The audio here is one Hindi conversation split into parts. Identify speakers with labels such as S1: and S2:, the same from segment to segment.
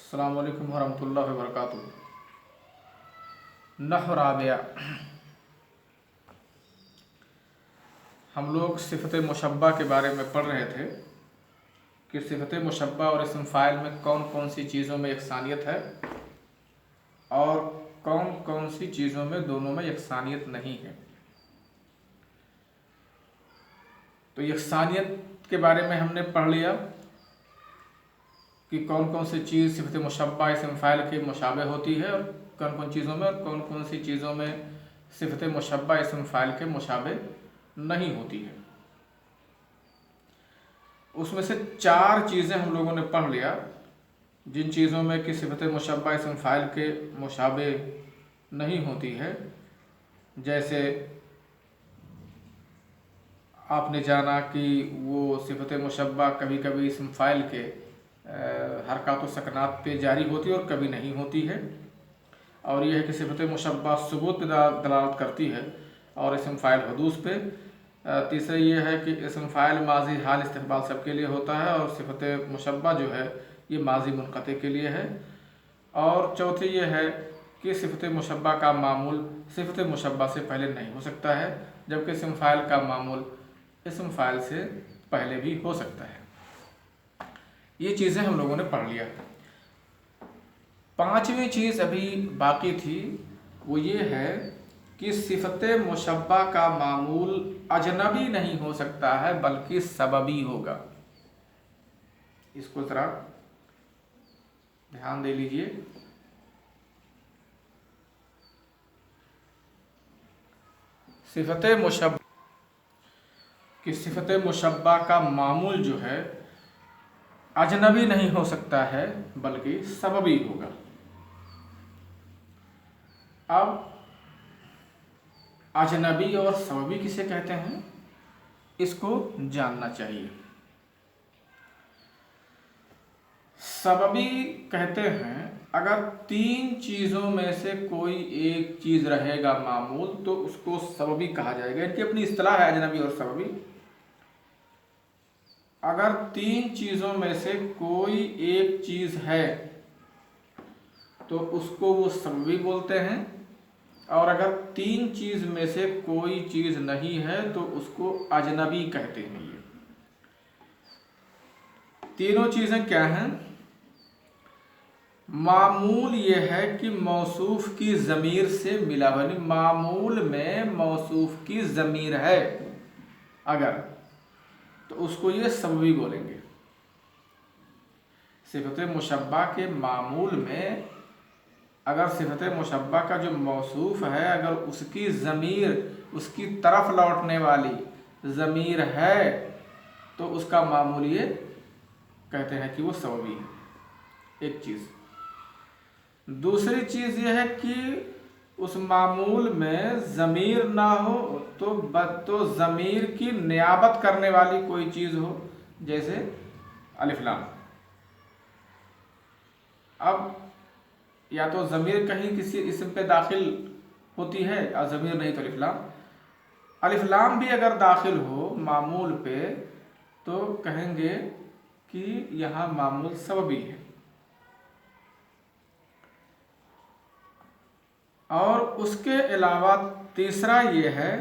S1: अस्सलाम वालेकुम वरहमतुल्लाहि वबरकातुहू। नहव राबिया। हम लोग सिफ़त मुशब्बा के बारे में पढ़ रहे थे कि सिफ़त मुशब्बा और इस्म फ़ाइल में कौन कौन सी चीज़ों में यकसानियत है और कौन कौन सी चीज़ों में दोनों में यकसानियत नहीं है। तो यकसानियत के बारे में हमने पढ़ लिया कि कौन कौन सी चीज़ सिफ़त मुशब्बा इस्म फ़ाइल के मुशाबे होती है और कौन कौन चीज़ों में, और कौन कौन सी चीज़ों में सिफ़त मुशब्बा इस्म फ़ाइल के मुशाबे नहीं होती है। उसमें से 4 चीज़ें हम लोगों ने पढ़ लिया जिन चीज़ों में कि सिफ़त मुशब्बा इस्म फ़ाइल के मुशाबे नहीं होती है। जैसे आपने जाना कि वो सिफ़त मुशब्बा कभी कभी इस्म फ़ाइल के हरकत व सकनात पे जारी होती है और कभी नहीं होती है। और यह है कि सिफ़त मुशब्बा सुबूत पे दलालत करती है और इस्म फ़ाइल हुदूस पे। तीसरा ये है कि इस्म फ़ाइल माजी हाल इस्तक़बाल सबके लिए होता है और सिफ़त मुशब्बा जो है ये माजी मुनक़ते के लिए है। और चौथी ये है कि सिफ़त मुशब्बा का मामूल सिफ़त मुशब्बा से पहले नहीं हो सकता है, जबकि इस्म फ़ाइल का मामूल इस्म फ़ाइल से पहले भी हो सकता है। ये चीज़ें हम लोगों ने पढ़ लिया। 5वीं चीज़ अभी बाकी थी, वो ये है कि सिफ़त मुशब्बा का मामूल अजनबी नहीं हो सकता है बल्कि सबबी होगा। इसको ज़रा ध्यान दे लीजिए। सिफ़त मुशब्बा कि सिफ़त मुशब्बा का मामूल जो है अजनबी नहीं हो सकता है बल्कि सबबी होगा। अब अजनबी और सबबी किसे कहते हैं इसको जानना चाहिए। सबबी कहते हैं अगर 3 चीज़ों में से कोई एक चीज़ रहेगा मामूल तो उसको सबबी कहा जाएगा। इनकी अपनी इस्तिलाह है अजनबी और सबबी। अगर 3 चीज़ों में से कोई एक चीज़ है तो उसको वो सबबी बोलते हैं, और अगर 3 चीज़ में से कोई चीज़ नहीं है तो उसको अजनबी कहते हैं। ये तीनों चीज़ें क्या हैं? मामूल ये है कि मौसूफ की ज़मीर से मिला हुआ, यानी मामूल में मौसूफ की ज़मीर है अगर, तो उसको ये सबबी बोलेंगे। सिफ़त मुशब्बा के मामूल में अगर सिफ़त मुशब्बा का जो मौसूफ है अगर उसकी ज़मीर, उसकी तरफ लौटने वाली ज़मीर है तो उसका मामूल ये कहते हैं कि वो सबबी है। एक चीज़। दूसरी चीज़ ये है कि उस मामूल में ज़मीर ना हो तो ज़मीर की नियाबत करने वाली कोई चीज़ हो, जैसे अलिफ लाम। अब या तो ज़मीर कहीं किसी इस्म पे दाखिल होती है और ज़मीर नहीं तो अलिफ लाम। अलिफ लाम भी अगर दाखिल हो मामूल पे तो कहेंगे कि यहाँ मामूल सबबी है। और उसके अलावा तीसरा ये है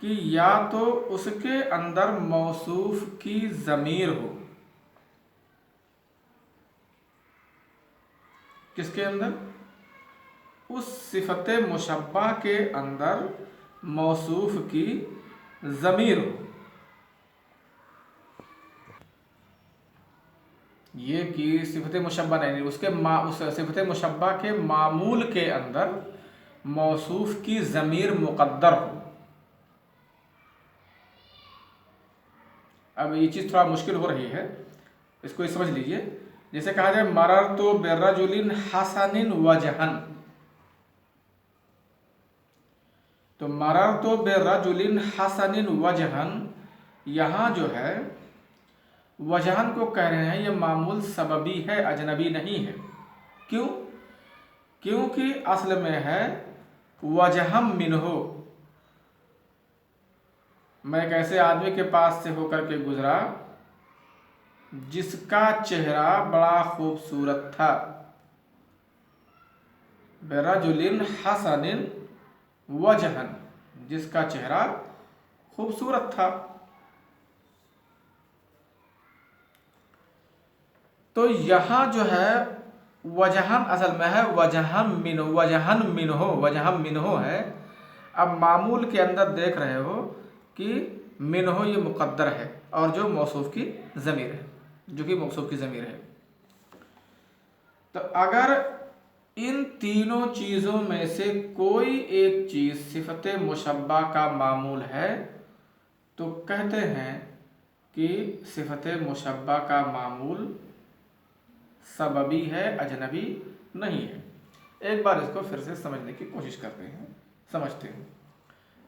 S1: कि या तो उसके अंदर मौसूफ की ज़मीर हो। किसके अंदर? उस सिफ़त मुशब्बा के अंदर मौसूफ की ज़मीर हो। ये कि सिफ़त मुशब्बा नहीं, उस सिफ़त मुशब्बा के मामूल के अंदर मौसूफ की ज़मीर मुक़द्दर हो। अब ये चीज़ थोड़ा मुश्किल हो रही है, इसको समझ लीजिए। जैसे कहा जाए मररतु बिर्रजुलिन हसनिन वजहन, तो मररतु बिर्रजुलिन हसनिन वजहन, यहाँ जो है वजहन को कह रहे हैं ये मामूल सबबी है, अजनबी नहीं है। क्यों? क्योंकि असल में है वजहम मिनहो, मैं एक ऐसे आदमी के पास से होकर के गुजरा जिसका चेहरा बड़ा खूबसूरत था। बेरजुलिन हसनिन वजहन, जिसका चेहरा खूबसूरत था। तो यहाँ जो है वजहन असल में है वजहन मिनहो है। अब मामूल के अंदर देख रहे हो कि मिनहो ये मुक़द्दर है और जो मौसूफ की ज़मीर है, जो कि मौसूफ की ज़मीर है। तो अगर इन तीनों चीज़ों में से कोई एक चीज़ सिफ़त मुशब्बा का मामूल है तो कहते हैं कि सिफ़त मुशब्बा का मामूल सबबी है, अजनबी नहीं है। एक बार इसको फिर से समझने की कोशिश करते हैं, समझते हैं।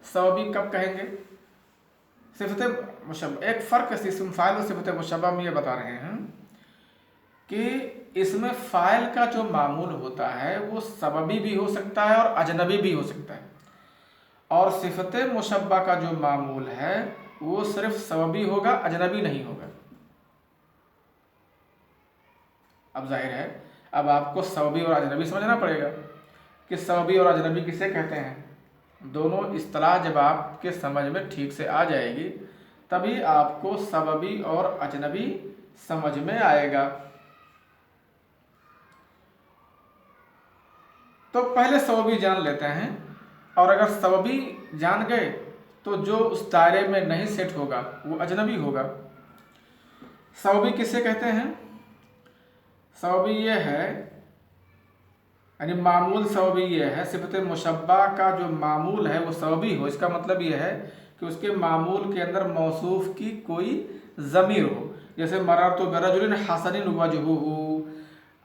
S1: सबबी कब कहेंगे? सिफ़त मुशब्बा, एक फ़र्क इस्म फ़ाइल और सिफ़त मुशब्बा में ये बता रहे हैं कि इसमें फ़ाइल का जो मामूल होता है वो सबबी भी हो सकता है और अजनबी भी हो सकता है, और सिफ़त मुशब्बा का जो मामूल है वो सिर्फ सबबी होगा, अजनबी नहीं होगा। अब जाहिर है अब आपको सबबी और अजनबी समझना पड़ेगा कि सबबी और अजनबी किसे कहते हैं। दोनों इस्तिलाह जब आपके समझ में ठीक से आ जाएगी तभी आपको सबबी और अजनबी समझ में आएगा। तो पहले सबबी जान लेते हैं, और अगर सबबी जान गए तो जो उस दायरे में नहीं सेट होगा वो अजनबी होगा। सबबी किसे कहते हैं? सबबी ये है, यानी मामूल सबबी ये है, सिफ़त मुशब्बा का जो मामूल है वो सबबी हो। इसका मतलब ये है कि उसके मामूल के अंदर मौसूफ की कोई ज़मीर हो। जैसे मररतु बिरजुलिन हसनिन वजहुहु,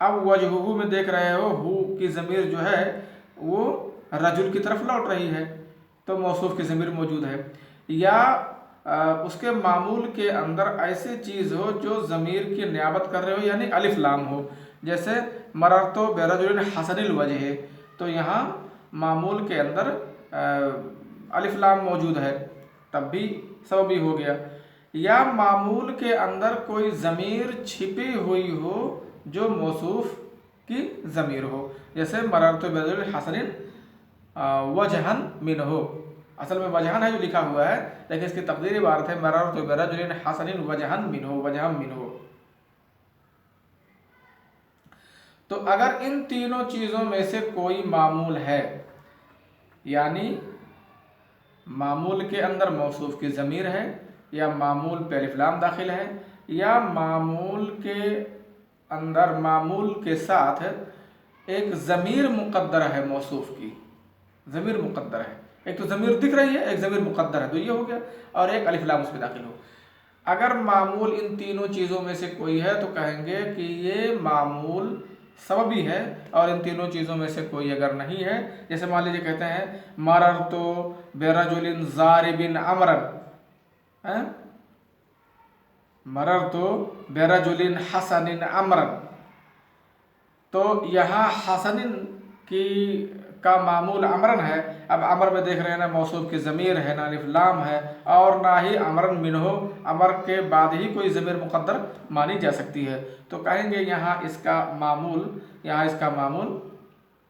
S1: अब वजहुहु में देख रहे हो हु की ज़मीर जो है वो रजुल की तरफ लौट रही है, तो मौसूफ की ज़मीर मौजूद है। या उसके मामूल के अंदर ऐसी चीज़ हो जो ज़मीर की नियाबत कर रहे हो, यानी अलिफ लाम हो। जैसे मररतु बिरजुलिन हसनिल वजह, तो यहाँ मामूल के अंदर अलिफ लाम मौजूद है, तब भी सबबी हो गया। या मामूल के अंदर कोई ज़मीर छिपी हुई हो जो मौसूफ की ज़मीर हो, जैसे मररतु बिरजुलिन हसनिन वजहन मिनहो। असल में वजहन है जो लिखा हुआ है, लेकिन इसकी तकदीरी इबारत है मररतु बिरजुलिन हसनिन वजहन मिनहो। तो अगर इन तीनों चीज़ों में से कोई मामूल है, यानी मामूल के अंदर मौसूफ की ज़मीर है, या मामूल पे अलिफ लाम दाखिल है, या मामूल के अंदर मामूल के साथ एक ज़मीर मुक़द्दर है, मौसूफ की ज़मीर मुक़द्दर है। एक तो ज़मीर दिख रही है, एक ज़मीर मुक़द्दर है, तो ये हो गया, और एक अलिफ लाम उस पर दाखिल हो। अगर मामूल इन तीनों चीज़ों में से कोई है तो कहेंगे कि ये मामूल सबबी है, और इन तीनों चीज़ों में से कोई अगर नहीं है, जैसे मान लीजिए कहते हैं मररतु बिरजुलिन ज़ारिबिन अमरन, मररतु बिरजुलिन हसनिन अमरन, तो यहाँ हसनिन की का मामूल अमरन है। अब अमर में देख रहे हैं ना मौसूफ की ज़मीर है, ना अलिफ लाम है, और ना ही अमरन मिनहो, अमर के बाद ही कोई ज़मीर मुक़द्दर मानी जा सकती है। तो कहेंगे यहाँ इसका मामूल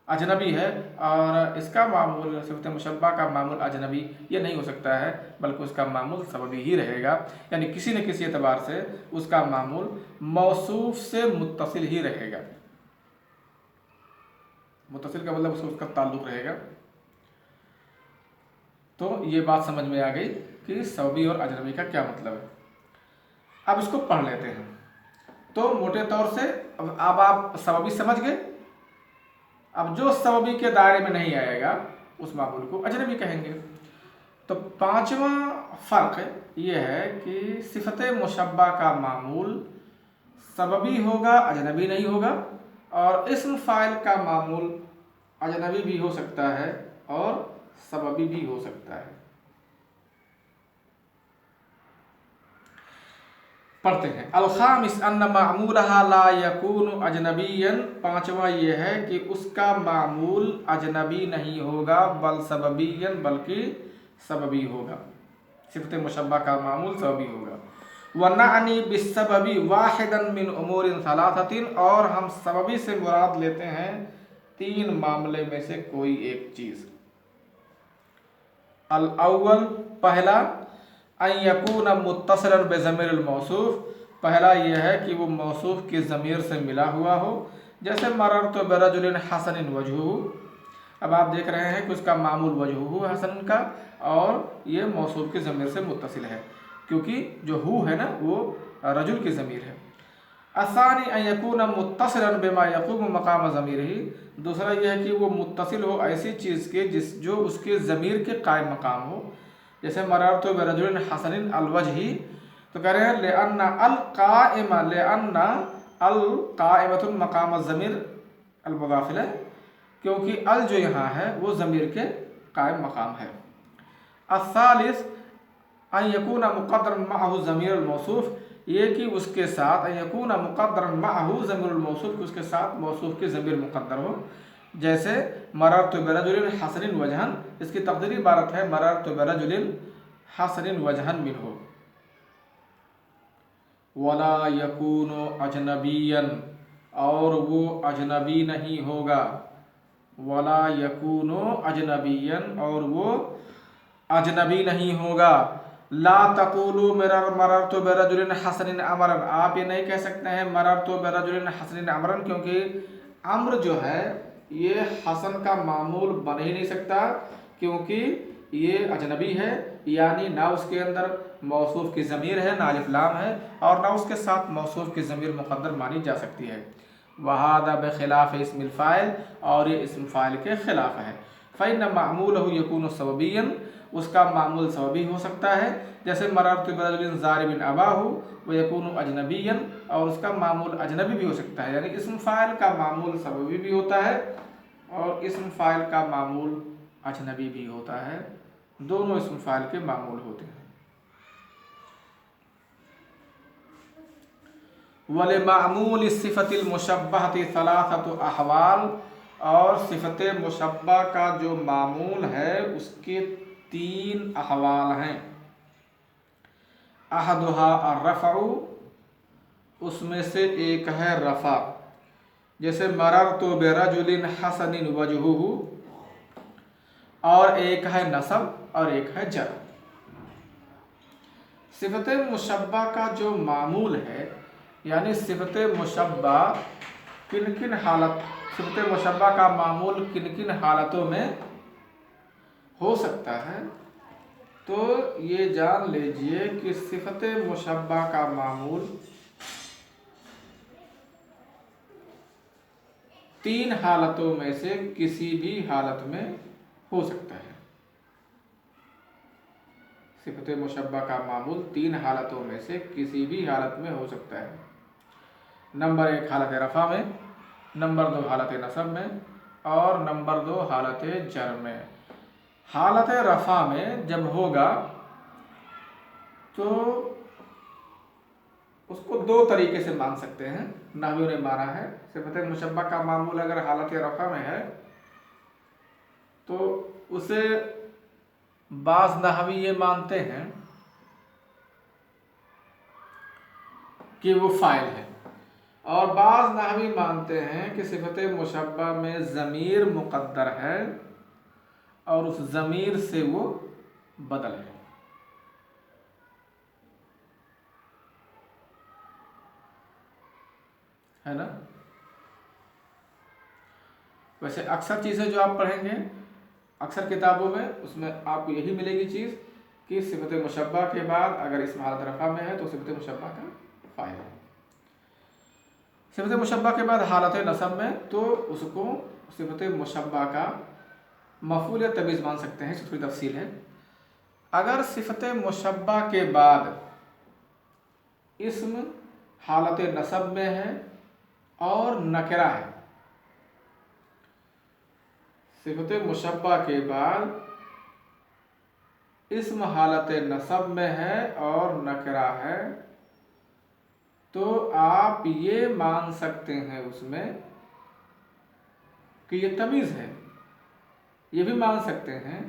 S1: अजनबी है, और इसका मामूल सिफ़त मुशब्बा का मामूल अजनबी ये नहीं हो सकता है, बल्कि उसका मामूल सबबी ही रहेगा। यानी किसी न किसी एतबार से उसका मामूल मौसूफ से मुत्तसिल ही रहेगा। मुत्तसिल का मतलब उसका ताल्लुक़ रहेगा। तो ये बात समझ में आ गई कि सबबी और अजनबी का क्या मतलब है। अब इसको पढ़ लेते हैं। तो मोटे तौर से अब आप सबबी समझ गए। अब जो सबबी के दायरे में नहीं आएगा उस मामूल को अजनबी कहेंगे। तो पांचवा फ़र्क ये है कि सिफ़त मुशब्बा का मामूल सबबी होगा, अजनबी नहीं होगा, और इस्म फ़ाइल का मामूल अजनबी भी हो सकता है और सबबी भी हो सकता है। पढ़ते हैं। अल-ख़ामिस अन्न मामूलहा ला यकूनु अजनबियन, पांचवा ये है कि उसका मामूल अजनबी नहीं होगा बल सबबियन, बल्कि सबबी होगा। सिफ़त मुशब्बा का मामूल सबबी होगा। वनानी बिस्सबबी वाहिदन मिन उमूरिन सलासतिन, और हम सबबी से मुराद लेते हैं 3 मामले में से कोई एक चीज़। अल अव्वल, पहला, अन यकून मुत्तसिलन बिज़मीर अल मौसूफ, पहला यह है कि वो मौसूफ की ज़मीर से मिला हुआ हो। जैसे मररतु बिरजुलिन हसनिन वजहुहु, अब आप देख रहे हैं कि उसका मामूल वजहुहु हसन का, और ये मौसूफ की ज़मीर से मुत्तसिल है, क्योंकि जो हु है ना वो रजुल की ज़मीर है। असानी अन यकून मुत्तसिलन बिमा यक़ूम मकाम ज़मीरिही, दूसरा यह है कि वो मुत्तसिल हो ऐसी चीज़ के जो उसके ज़मीर के कायम मकाम हो। जैसे मररतु बिरजुलिन हसनिन अल वजही, तो कह रहे हैं लिअन्ना अल काइमतुन मकाम ज़मीर अल मुदाफ़िल है, क्योंकि अल जो यहाँ है वो ज़मीर के कायम मकाम है। अस्सालिस अन यकून मुक़द्दरन मअहु ज़मीर अल मौसूफ, ये कि उसके साथ अन यकून मुक़द्दरन मअहु ज़मीर अल मौसूफ, उसके साथ मौसूफ की ज़मीर मुक़द्दर हो। जैसे मररतु बिरजुलिन हसनिन वजहन, इसकी तक़दीरी इबारत है मररतु बिरजुलिन हसनिन वजहन मिनहु। वला यकूनु अजनबियन, और वो अजनबी नहीं होगा। वला यकूनु अजनबियन, और वो अजनबी नहीं होगा। ला तक़ूलू मररतु बिरजुलिन हसनिन अमरन, आप ये नहीं कह सकते हैं मररतु बिरजुलिन हसनिन अमरन, क्योंकि अम्र जो है ये हसन का मामूल बन ही नहीं सकता, क्योंकि ये अजनबी है, यानी ना उसके अंदर मौसूफ की ज़मीर है, ना अलिफ लाम है, और ना उसके साथ मौसूफ की ज़मीर मुक़द्दर मानी जा सकती है। वहादा बखिलाफ़ इस्मिल फ़ाइल, और ये इस्म फ़ाइल के ख़िलाफ़ है। फ़इन्न मामूलहु यकूनु सबबियन, उसका मामूल सबबी हो सकता है। जैसे मररतु बिरजुलिन ज़ारिबिन अबाहु व यकूनु अजनबियन, और उसका मामूल अजनबी भी हो सकता है। यानी इस्म फ़ाइल का मामूल सबबी भी होता है और इस्म फ़ाइल का मामूल अजनबी भी होता है, दोनों इस्म फ़ाइल के मामूल होते हैं। वले मामूल सिफ़तिल मुशब्बहति सलासतु अहवाल, और सिफ़त मुशब्बा का जो मामूल है उसके 3 अहवाल हैं। अहदुहा अर्रफ़उ, उसमें से एक है रफ़ा। जैसे मररतु बिरजुलिन हसनिन वजहुहु, और एक है नसब और एक है जर। सिफ़त मुशब्बा का जो मामूल है, यानी सिफ़त मुशब्बा किन किन हालत, सिफ़त मुशब्बा का मामूल किन किन हालतों में हो सकता है, तो ये जान लीजिए कि सिफ़त मुशब्बा का मामूल 3 हालतों में से किसी भी हालत में हो सकता है। सिफ़त मुशब्बा का मामूल 3 हालतों में से किसी भी हालत में हो सकता है। नंबर 1 हालत रफ़ा में, नंबर 2 हालत नसब में, और नंबर 2 हालत जर में। हालत रफ़ा में जब होगा तो उसको 2 तरीके से मान सकते हैं, नहवियों ने माना है। सिफ़त मुशब्बा का मामूल अगर हालत रफ़ा में है तो उसे बाज़ नहवी ये मानते हैं कि वो फ़ाइल है, और बाज़ नहवी मानते हैं कि सिफ़त मुशब्बा में ज़मीर मुक़द्दर है और उस ज़मीर से वो बदल है ना। वैसे अक्सर चीज़ें जो आप पढ़ेंगे अक्सर किताबों में, उसमें आपको यही मिलेगी चीज़ कि सिफ़त मुशब्बा के बाद अगर इस्म हालत रफ़ा में है तो सिफ़त मुशब्बा का फ़ाइल है। सिफ़त मुशब्बा के बाद हालत नसब में तो उसको सिफ़त मुशब्बा का मफ़ूल या तमीज़ मान सकते हैं, इसकी थोड़ी तफसील है। अगर सिफ़त मुशब्बा के बाद इस्म हालत नसब में है और नकरा है, सिफ़त मुशब्बा के बाद इस्म हालत नसब में है और नकरा है, तो आप ये मान सकते हैं उसमें कि ये तमीज़ है, ये भी मान सकते हैं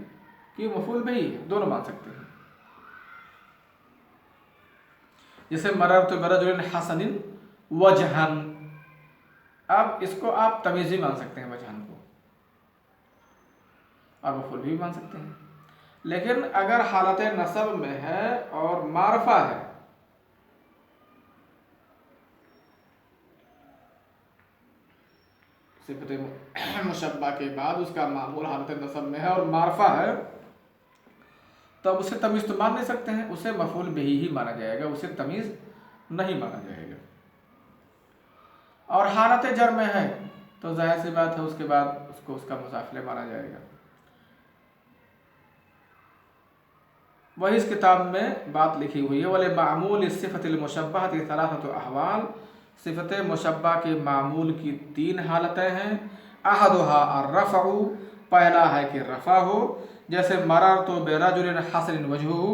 S1: कि मफ़ूल बिही है, दोनों मान सकते हैं। जैसे मररतु बिरजुलिन हसनिन वजहन, अब इसको आप तमीज़ भी मान सकते हैं वजहन को, और मफूल भी मान सकते हैं। लेकिन अगर हालत नसब में है और मारफा है, सिफत मुशब्बा के बाद उसका मामूल हालत नसब में है और मारफा है, तब उसे तमीज़ तो मान नहीं सकते हैं, उसे मफूल बिही ही माना जाएगा, उसे तमीज़ नहीं माना जाएगा। और हालत जर में है तो जाहिर सी बात है उसके बाद उसको उसका मुसाफिले माना जाएगा। वही इस किताब में बात लिखी हुई है, वले मामूल सिफ़तिल मुशब्बह सलासतु अहवाल, सिफ़त मुशब्बा के मामूल की 3 हालतें हैं। अहदुहा अर्रफ़उ, पहला है कि रफ़ा हो, जैसे मररतु बिरजुलिन हसनिन वजहुहु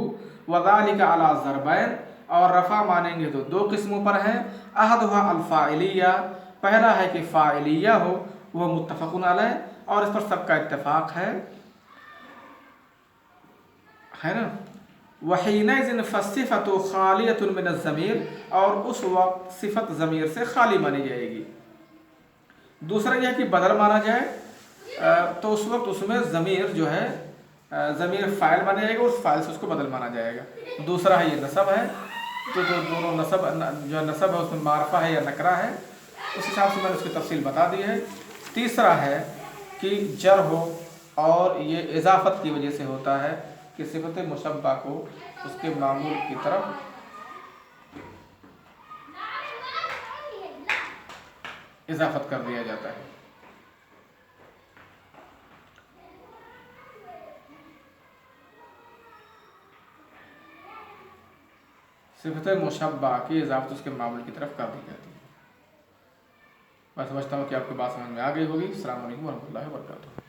S1: वज़ालिका अला ज़रबैन, और रफ़ा मानेंगे तो 2 किस्मों पर है। अहदुहा अल-फ़ाइलिया, पहला है कि फ़ाइलिया हो, वह मुत्तफ़क़ुन अलैह, और इस पर सबका इत्तेफ़ाक़ है ना। वहीनइज़िन फ़स्सिफ़तु ख़ालियतुन मिन ज़मीर, और उस वक्त सिफ़त ज़मीर से खाली मानी जाएगी। दूसरा यह कि बदल माना जाए तो उस वक्त उसमें ज़मीर जो है ज़मीर फ़ाइल माना जाएगा, उस फ़ाइल से उसको बदल माना जाएगा। दूसरा है ये नसब है, तो जो दोनों नसब जो नसब है उसमें मारफा है या नकरा है, उस हिसाब से मैंने उसकी तफसील बता दी है। तीसरा है कि जर हो, और ये इजाफ़त की वजह से होता है कि सिफ़त मुशब्बा को उसके मामूल की तरफ इजाफ़त कर दिया जाता है। सिफ़त मुशब्बा की इजाफ़त उसके मामूल की तरफ कर दी जाती है। मैं समझता हूँ कि आपको बात समझ में आ गई होगी। अस्सलाम वालेकुम व रहमतुल्लाहि व बरकातुहू।